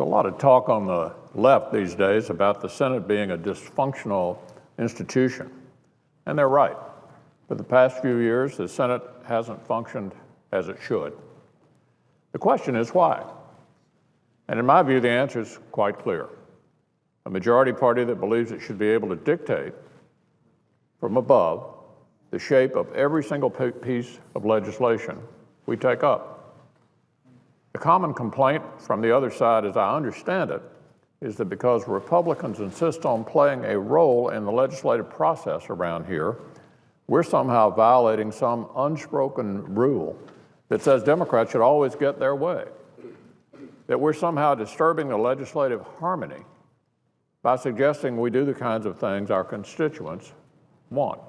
There's a lot of talk on the left these days about the Senate being a dysfunctional institution, and they're right. For the past few years, the Senate hasn't functioned as it should. The question is why? And in my view, the answer is quite clear. A majority party that believes it should be able to dictate from above the shape of every single piece of legislation we take up. The common complaint from the other side, as I understand it, is that because Republicans insist on playing a role in the legislative process around here, we're somehow violating some unspoken rule that says Democrats should always get their way, that we're somehow disturbing the legislative harmony by suggesting we do the kinds of things our constituents want.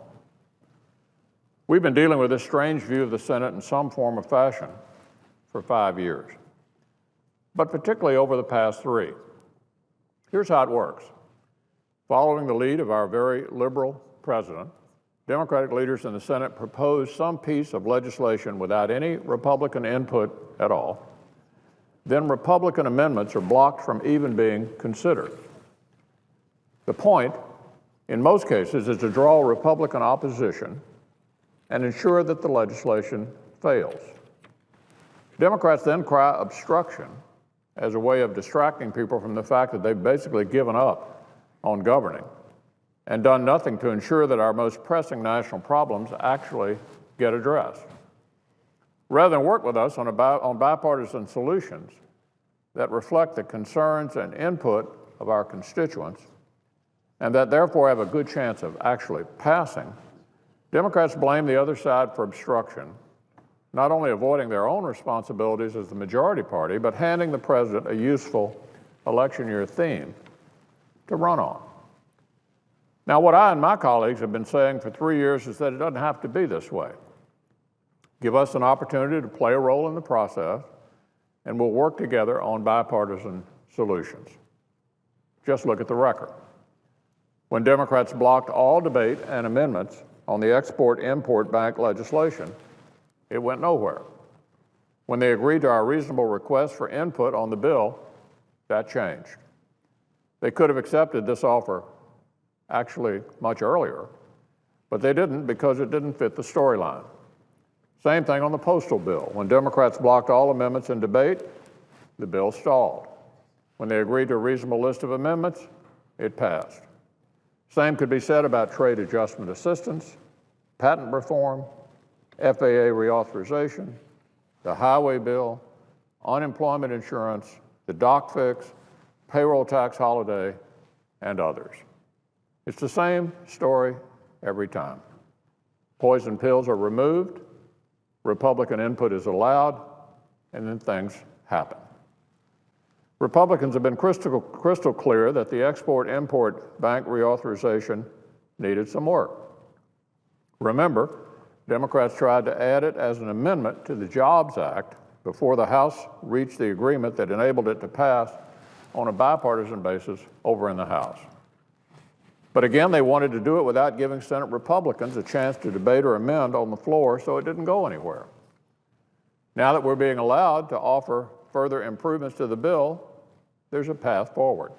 We've been dealing with this strange view of the Senate in some form or fashion for 5 years, but particularly over the past 3. Here's how it works. Following the lead of our very liberal president, Democratic leaders in the Senate propose some piece of legislation without any Republican input at all. Then Republican amendments are blocked from even being considered. The point, in most cases, is to draw Republican opposition and ensure that the legislation fails. Democrats then cry obstruction as a way of distracting people from the fact that they've basically given up on governing and done nothing to ensure that our most pressing national problems actually get addressed. Rather than work with us on bipartisan solutions that reflect the concerns and input of our constituents and that therefore have a good chance of actually passing, Democrats blame the other side for obstruction, not only avoiding their own responsibilities as the majority party, but handing the president a useful election year theme to run on. Now, what I and my colleagues have been saying for 3 years is that it doesn't have to be this way. Give us an opportunity to play a role in the process, and we'll work together on bipartisan solutions. Just look at the record. When Democrats blocked all debate and amendments on the Export-Import Bank legislation, it went nowhere. When they agreed to our reasonable request for input on the bill, that changed. They could have accepted this offer actually much earlier, but they didn't because it didn't fit the storyline. Same thing on the postal bill. When Democrats blocked all amendments in debate, the bill stalled. When they agreed to a reasonable list of amendments, it passed. Same could be said about trade adjustment assistance, patent reform, FAA reauthorization, the highway bill, unemployment insurance, the dock fix, payroll tax holiday, and others. It's the same story every time. Poison pills are removed, Republican input is allowed, and then things happen. Republicans have been crystal clear that the Export-Import Bank reauthorization needed some work. Remember, Democrats tried to add it as an amendment to the Jobs Act before the House reached the agreement that enabled it to pass on a bipartisan basis over in the House. But again, they wanted to do it without giving Senate Republicans a chance to debate or amend on the floor, so it didn't go anywhere. Now that we're being allowed to offer further improvements to the bill, there's a path forward.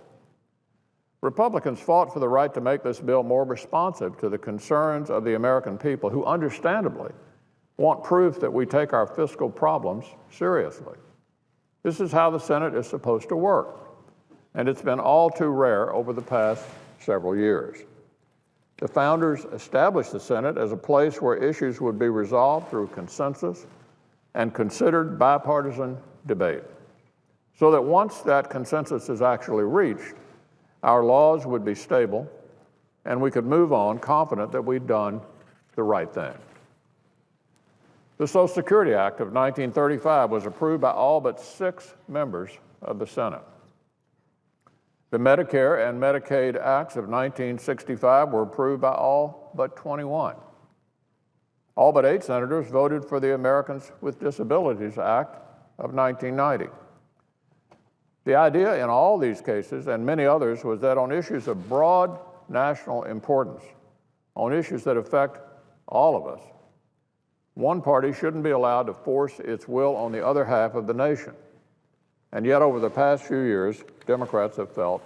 Republicans fought for the right to make this bill more responsive to the concerns of the American people, who understandably want proof that we take our fiscal problems seriously. This is how the Senate is supposed to work, and it's been all too rare over the past several years. The founders established the Senate as a place where issues would be resolved through consensus and considered bipartisan debate, so that once that consensus is actually reached, our laws would be stable and we could move on confident that we'd done the right thing. The Social Security Act of 1935 was approved by all but 6 members of the Senate. The Medicare and Medicaid Acts of 1965 were approved by all but 21. All but 8 senators voted for the Americans with Disabilities Act of 1990. The idea in all these cases and many others was that on issues of broad national importance, on issues that affect all of us, one party shouldn't be allowed to force its will on the other half of the nation. And yet, over the past few years, Democrats have felt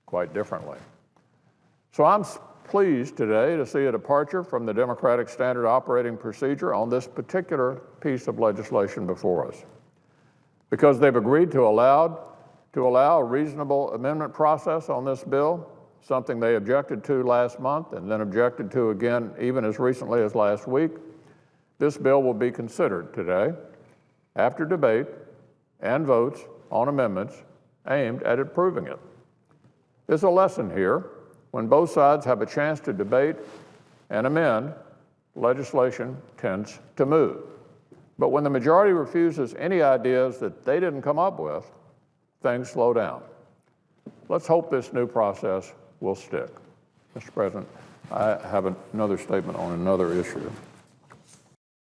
quite differently. So I'm pleased today to see a departure from the Democratic standard operating procedure on this particular piece of legislation before us, because they've agreed to allow a reasonable amendment process on this bill, something they objected to last month and then objected to again even as recently as last week. This bill will be considered today after debate and votes on amendments aimed at improving it. There's a lesson here. When both sides have a chance to debate and amend, legislation tends to move. But when the majority refuses any ideas that they didn't come up with, things slow down. Let's hope this new process will stick. Mr. President, I have another statement on another issue.